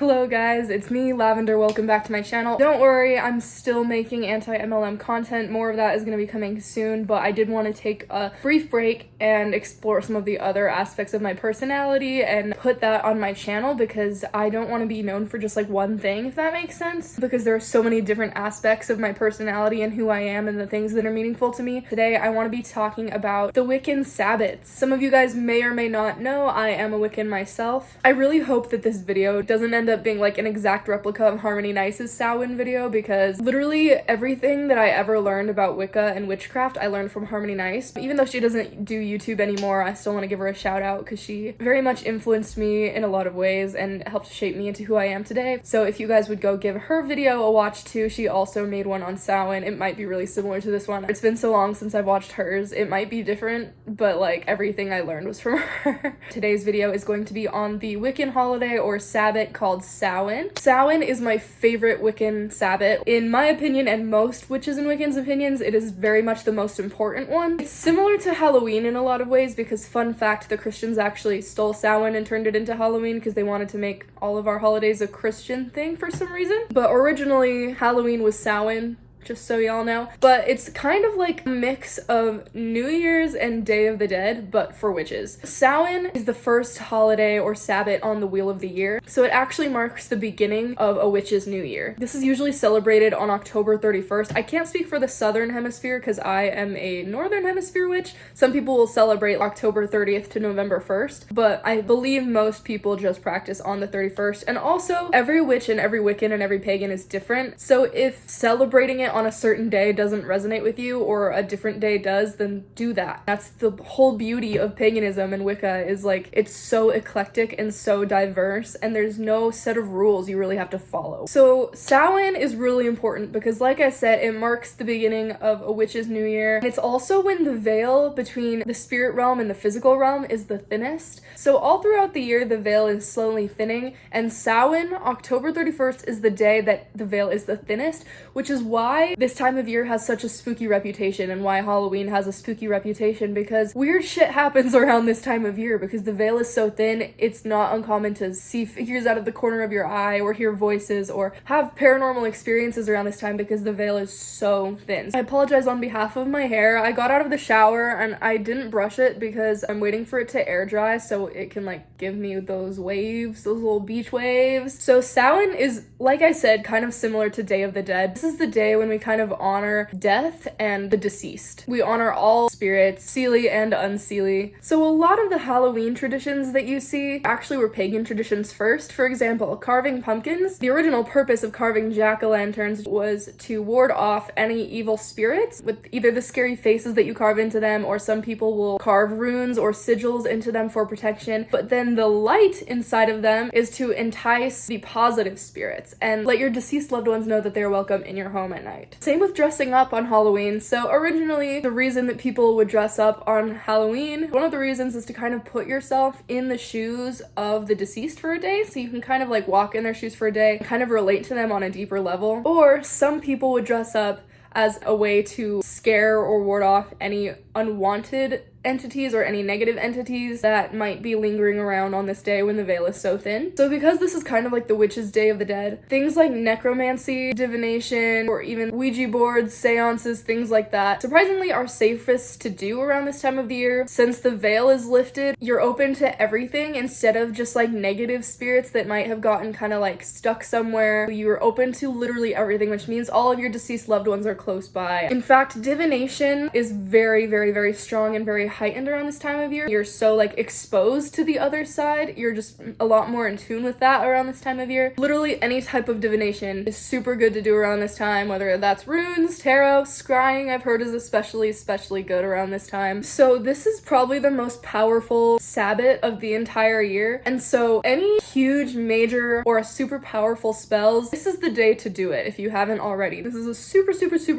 Hello guys, it's me, Lavender. Welcome back to my channel. Don't worry, I'm still making anti-MLM content. More of that is going to be coming soon, but I did want to take a brief break and explore some of the other aspects of my personality and put that on my channel because I don't want to be known for just like one thing, if that makes sense, because there are so many different aspects of my personality and who I am and the things that are meaningful to me. Today, I want to be talking about the Wiccan Sabbats. Some of you guys may or may not know I am a Wiccan myself. I really hope that this video doesn't end up being like an exact replica of Harmony Nice's Samhain video, because literally everything that I ever learned about Wicca and witchcraft I learned from Harmony Nice. Even though she doesn't do YouTube anymore, I still want to give her a shout out because she very much influenced me in a lot of ways and helped shape me into who I am today. So if you guys would go give her video a watch too, she also made one on Samhain. It might be really similar to this one. It's been so long since I've watched hers. It might be different, but like everything I learned was from her. Today's video is going to be on the Wiccan holiday or Sabbat called Samhain. Samhain is my favorite Wiccan Sabbat. In my opinion, and most witches and Wiccans' opinions, it is very much the most important one. It's similar to Halloween in a lot of ways because, fun fact, the Christians actually stole Samhain and turned it into Halloween because they wanted to make all of our holidays a Christian thing for some reason. But originally, Halloween was Samhain, just so y'all know. But it's kind of like a mix of New Year's and Day of the Dead, but for witches. Samhain is the first holiday or Sabbat on the wheel of the year, so it actually marks the beginning of a witch's new year. This is usually celebrated on October 31st. I can't speak for the southern hemisphere because I am a northern hemisphere witch. Some people will celebrate October 30th to November 1st, but I believe most people just practice on the 31st. And also, every witch and every Wiccan and every pagan is different, so if celebrating it on a certain day doesn't resonate with you or a different day does, then do that. That's the whole beauty of paganism and Wicca, is like it's so eclectic and so diverse and there's no set of rules you really have to follow. So Samhain is really important because, like I said, it marks the beginning of a witch's new year, and it's also when the veil between the spirit realm and the physical realm is the thinnest. So all throughout the year the veil is slowly thinning, and Samhain, October 31st, is the day that the veil is the thinnest, which is why this time of year has such a spooky reputation and why Halloween has a spooky reputation, because weird shit happens around this time of year because the veil is so thin. It's not uncommon to see figures out of the corner of your eye or hear voices or have paranormal experiences around this time because the veil is so thin. I apologize on behalf of my hair. I got out of the shower and I didn't brush it because I'm waiting for it to air dry so it can like give me those waves, those little beach waves. So Samhain is, like I said, kind of similar to Day of the Dead. This is the day when we kind of honor death and the deceased. We honor all spirits, seelie and unseelie. So a lot of the Halloween traditions that you see actually were pagan traditions first. For example, carving pumpkins. The original purpose of carving jack-o'-lanterns was to ward off any evil spirits with either the scary faces that you carve into them, or some people will carve runes or sigils into them for protection. But then the light inside of them is to entice the positive spirits and let your deceased loved ones know that they're welcome in your home at night. Same with dressing up on Halloween. So originally, the reason that people would dress up on Halloween, one of the reasons is to kind of put yourself in the shoes of the deceased for a day, so you can kind of like walk in their shoes for a day and kind of relate to them on a deeper level. Or some people would dress up as a way to scare or ward off any unwanted entities or any negative entities that might be lingering around on this day when the veil is so thin. So because this is kind of like the witch's Day of the Dead, things like necromancy, divination, or even Ouija boards, seances, things like that, surprisingly are safest to do around this time of the year. Since the veil is lifted, you're open to everything instead of just like negative spirits that might have gotten kind of like stuck somewhere. You're open to literally everything, which means all of your deceased loved ones are close by. In fact, divination is very, very, very strong and very heightened around this time of year. You're so like exposed to the other side. You're just a lot more in tune with that around this time of year. Literally any type of divination is super good to do around this time, whether that's runes, tarot, scrying I've heard is especially good around this time. So this is probably the most powerful Sabbat of the entire year. And so any huge, major, or a super powerful spells, this is the day to do it if you haven't already. This is a super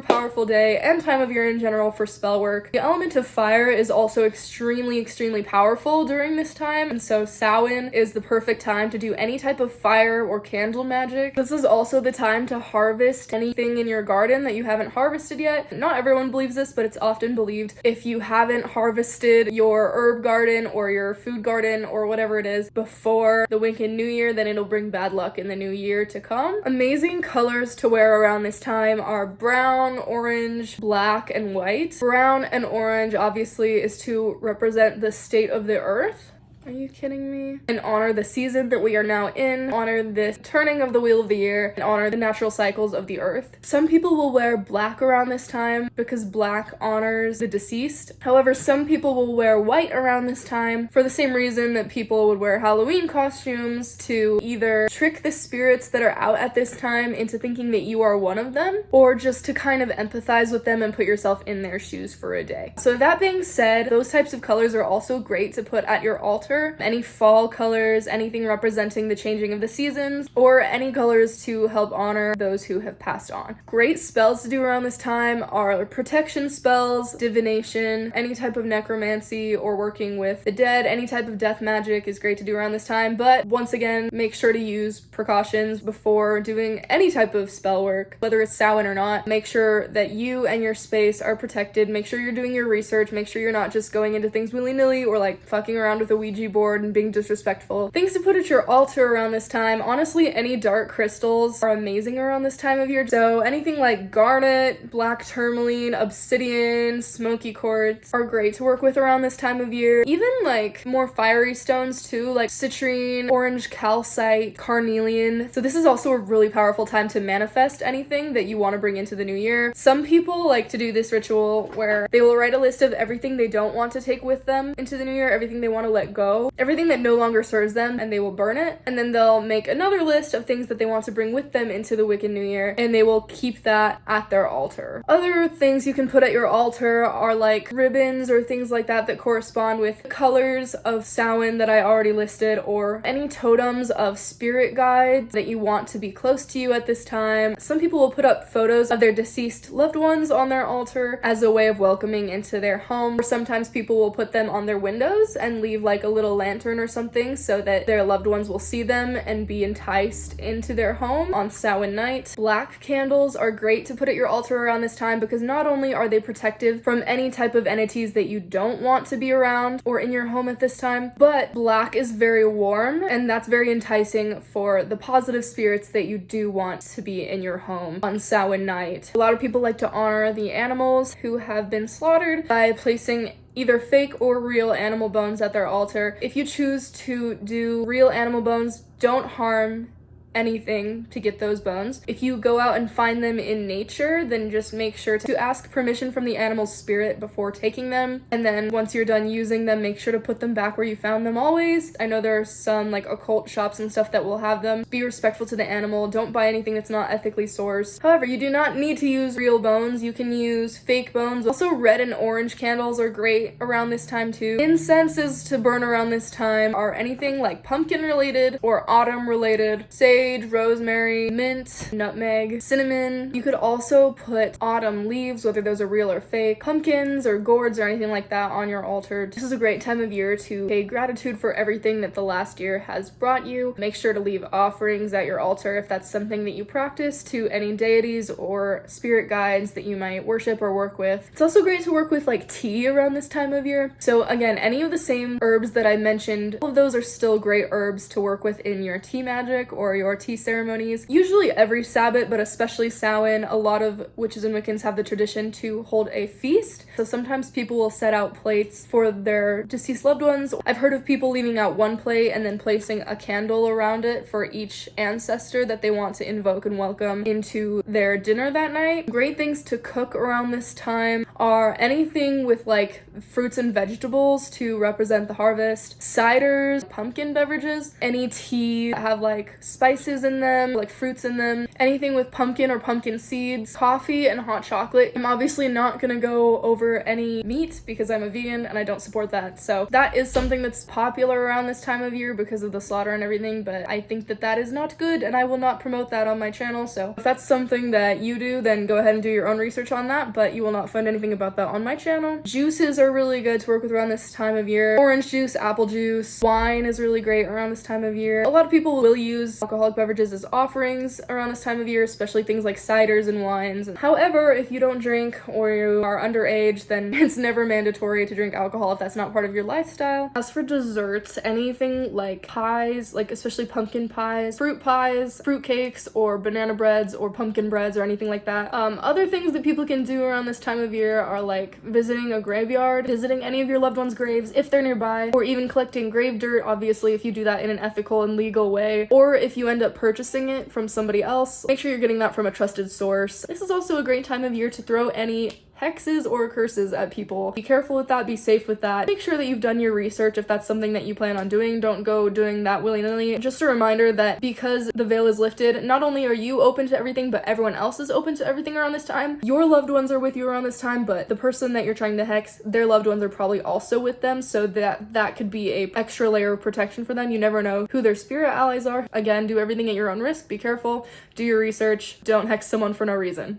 powerful day and time of year in general for spell work. The element of fire is also extremely powerful during this time, and so Samhain is the perfect time to do any type of fire or candle magic. This is also the time to harvest anything in your garden that you haven't harvested yet. Not everyone believes this, but it's often believed if you haven't harvested your herb garden or your food garden or whatever it is before the Wiccan New Year, then it'll bring bad luck in the new year to come. Amazing colors to wear around this time are brown, orange, black, and white. Brown and orange obviously is to represent the state of the earth. Are you kidding me? And honor the season that we are now in, honor the turning of the wheel of the year, and honor the natural cycles of the earth. Some people will wear black around this time because black honors the deceased. However, some people will wear white around this time for the same reason that people would wear Halloween costumes, to either trick the spirits that are out at this time into thinking that you are one of them, or just to kind of empathize with them and put yourself in their shoes for a day. So that being said, those types of colors are also great to put at your altar. Any fall colors, anything representing the changing of the seasons, or any colors to help honor those who have passed on. Great spells to do around this time are protection spells, divination, any type of necromancy or working with the dead, any type of death magic is great to do around this time, but once again, make sure to use precautions before doing any type of spell work, whether it's Samhain or not. Make sure that you and your space are protected, make sure you're doing your research, make sure you're not just going into things willy-nilly or like fucking around with a Ouija board and being disrespectful. Things to put at your altar around this time. Honestly, any dark crystals are amazing around this time of year. So anything like garnet, black tourmaline, obsidian, smoky quartz are great to work with around this time of year. Even like more fiery stones too, like citrine, orange calcite, carnelian. So this is also a really powerful time to manifest anything that you want to bring into the new year. Some people like to do this ritual where they will write a list of everything they don't want to take with them into the new year, everything they want to let go, everything that no longer serves them, and they will burn it. And then they'll make another list of things that they want to bring with them into the Wiccan New Year, and they will keep that at their altar. Other things you can put at your altar are like ribbons or things like that that correspond with the colors of Samhain that I already listed, or any totems of spirit guides that you want to be close to you at this time. Some people will put up photos of their deceased loved ones on their altar as a way of welcoming into their home, or sometimes people will put them on their windows and leave like a little lantern or something so that their loved ones will see them and be enticed into their home on Samhain night. Black candles are great to put at your altar around this time because not only are they protective from any type of entities that you don't want to be around or in your home at this time, but black is very warm, and that's very enticing for the positive spirits that you do want to be in your home on Samhain night. A lot of people like to honor the animals who have been slaughtered by placing either fake or real animal bones at their altar. If you choose to do real animal bones, don't harm anything to get those bones. If you go out and find them in nature, then just make sure to ask permission from the animal's spirit before taking them. And then once you're done using them, make sure to put them back where you found them always. I know there are some like occult shops and stuff that will have them. Be respectful to the animal. Don't buy anything that's not ethically sourced. However, you do not need to use real bones. You can use fake bones. Also, red and orange candles are great around this time too. Incenses to burn around this time are anything like pumpkin related or autumn related. Sage, rosemary, mint, nutmeg, cinnamon. You could also put autumn leaves, whether those are real or fake, pumpkins or gourds or anything like that on your altar. This is a great time of year to pay gratitude for everything that the last year has brought you. Make sure to leave offerings at your altar if that's something that you practice, to any deities or spirit guides that you might worship or work with. It's also great to work with like tea around this time of year. So again, any of the same herbs that I mentioned, all of those are still great herbs to work with in your tea magic or your tea ceremonies. Usually every Sabbath, but especially Samhain, a lot of witches and Wiccans have the tradition to hold a feast. So sometimes people will set out plates for their deceased loved ones. I've heard of people leaving out one plate and then placing a candle around it for each ancestor that they want to invoke and welcome into their dinner that night. Great things to cook around this time are anything with like fruits and vegetables to represent the harvest, ciders, pumpkin beverages, any tea that have like spice spices in them, like fruits in them, anything with pumpkin or pumpkin seeds, coffee, and hot chocolate. I'm obviously not gonna go over any meat because I'm a vegan and I don't support that. So that is something that's popular around this time of year because of the slaughter and everything, but I think that that is not good and I will not promote that on my channel. So if that's something that you do, then go ahead and do your own research on that, but you will not find anything about that on my channel. Juices are really good to work with around this time of year. Orange juice, apple juice, wine is really great around this time of year. A lot of people will use alcoholic beverages as offerings around this time of year, especially things like ciders and wines. However, if you don't drink or you are underage, then it's never mandatory to drink alcohol if that's not part of your lifestyle. As for desserts, anything like pies, like especially pumpkin pies, fruit cakes, or banana breads or pumpkin breads or anything like that. Other things that people can do around this time of year are like visiting a graveyard, visiting any of your loved ones' graves if they're nearby, or even collecting grave dirt, obviously if you do that in an ethical and legal way, or if you end up purchasing it from somebody else, make sure you're getting that from a trusted source. This is also a great time of year to throw any hexes or curses at people. Be careful with that, be safe with that. Make sure that you've done your research if that's something that you plan on doing. Don't go doing that willy-nilly. Just a reminder that because the veil is lifted, not only are you open to everything, but everyone else is open to everything around this time. Your loved ones are with you around this time, but the person that you're trying to hex, their loved ones are probably also with them, so that could be a extra layer of protection for them. You never know who their spirit allies are. Again, do everything at your own risk. Be careful. Do your research. Don't hex someone for no reason.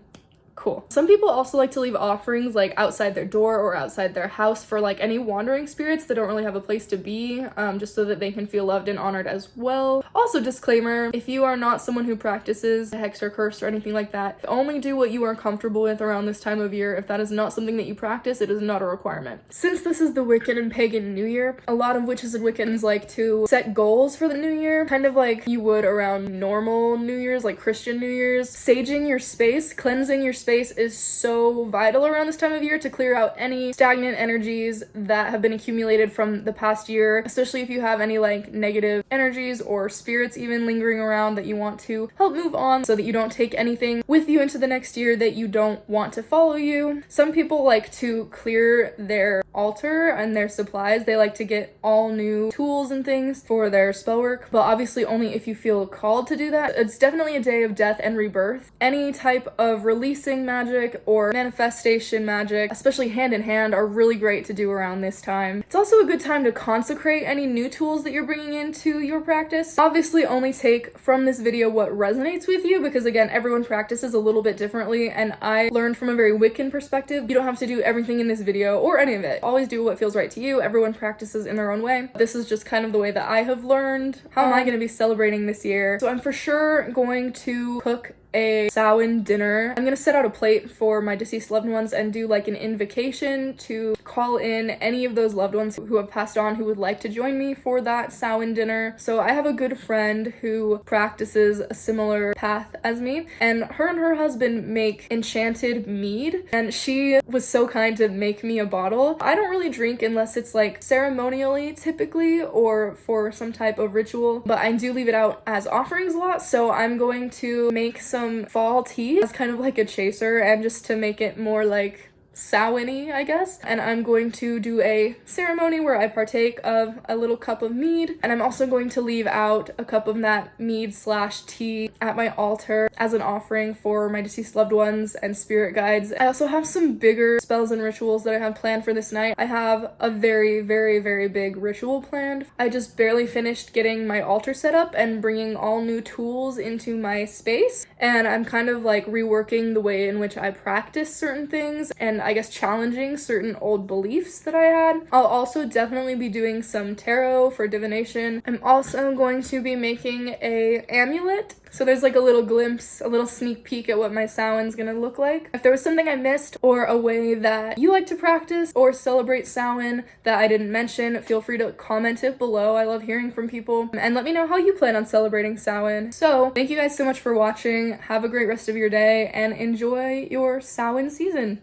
Cool. Some people also like to leave offerings like outside their door or outside their house for like any wandering spirits that don't really have a place to be, just so that they can feel loved and honored as well. Also, disclaimer, if you are not someone who practices hex or curse or anything like that, only do what you are comfortable with around this time of year. If that is not something that you practice, it is not a requirement. Since this is the Wiccan and Pagan New Year, a lot of witches and Wiccans like to set goals for the new year, kind of like you would around normal New Year's, like Christian New Year's. Saging your space, cleansing your space is so vital around this time of year to clear out any stagnant energies that have been accumulated from the past year, especially if you have any like negative energies or spirits even lingering around that you want to help move on so that you don't take anything with you into the next year that you don't want to follow you. Some people like to clear their altar and their supplies. They like to get all new tools and things for their spell work, but obviously only if you feel called to do that. It's definitely a day of death and rebirth. Any type of releasing magic or manifestation magic, especially hand in hand, are really great to do around this time. It's also a good time to consecrate any new tools that you're bringing into your practice. Obviously only take from this video what resonates with you, because again, everyone practices a little bit differently, and I learned from a very Wiccan perspective. You don't have to do everything in this video or any of it. Always do what feels right to you. Everyone practices in their own way. This is just kind of the way that I have learned. How am I going to be celebrating this year? So I'm for sure going to cook a Samhain dinner. I'm gonna set out a plate for my deceased loved ones and do like an invocation to call in any of those loved ones who have passed on who would like to join me for that Samhain dinner. So I have a good friend who practices a similar path as me, and her husband make enchanted mead, and she was so kind to make me a bottle. I don't really drink unless it's like ceremonially typically or for some type of ritual, but I do leave it out as offerings a lot, so I'm going to make some fall tea as kind of like a chaser and just to make it more like Samhain-y, I guess. And I'm going to do a ceremony where I partake of a little cup of mead, and I'm also going to leave out a cup of that mead/tea at my altar as an offering for my deceased loved ones and spirit guides. I also have some bigger spells and rituals that I have planned for this night. I have a very, very, very big ritual planned. I just barely finished getting my altar set up and bringing all new tools into my space, and I'm kind of like reworking the way in which I practice certain things, and I guess challenging certain old beliefs that I had. I'll also definitely be doing some tarot for divination. I'm also going to be making a amulet. So there's like a little glimpse, a little sneak peek at what my Samhain's gonna look like. If there was something I missed or a way that you like to practice or celebrate Samhain that I didn't mention, feel free to comment it below. I love hearing from people, and let me know how you plan on celebrating Samhain. So thank you guys so much for watching. Have a great rest of your day and enjoy your Samhain season.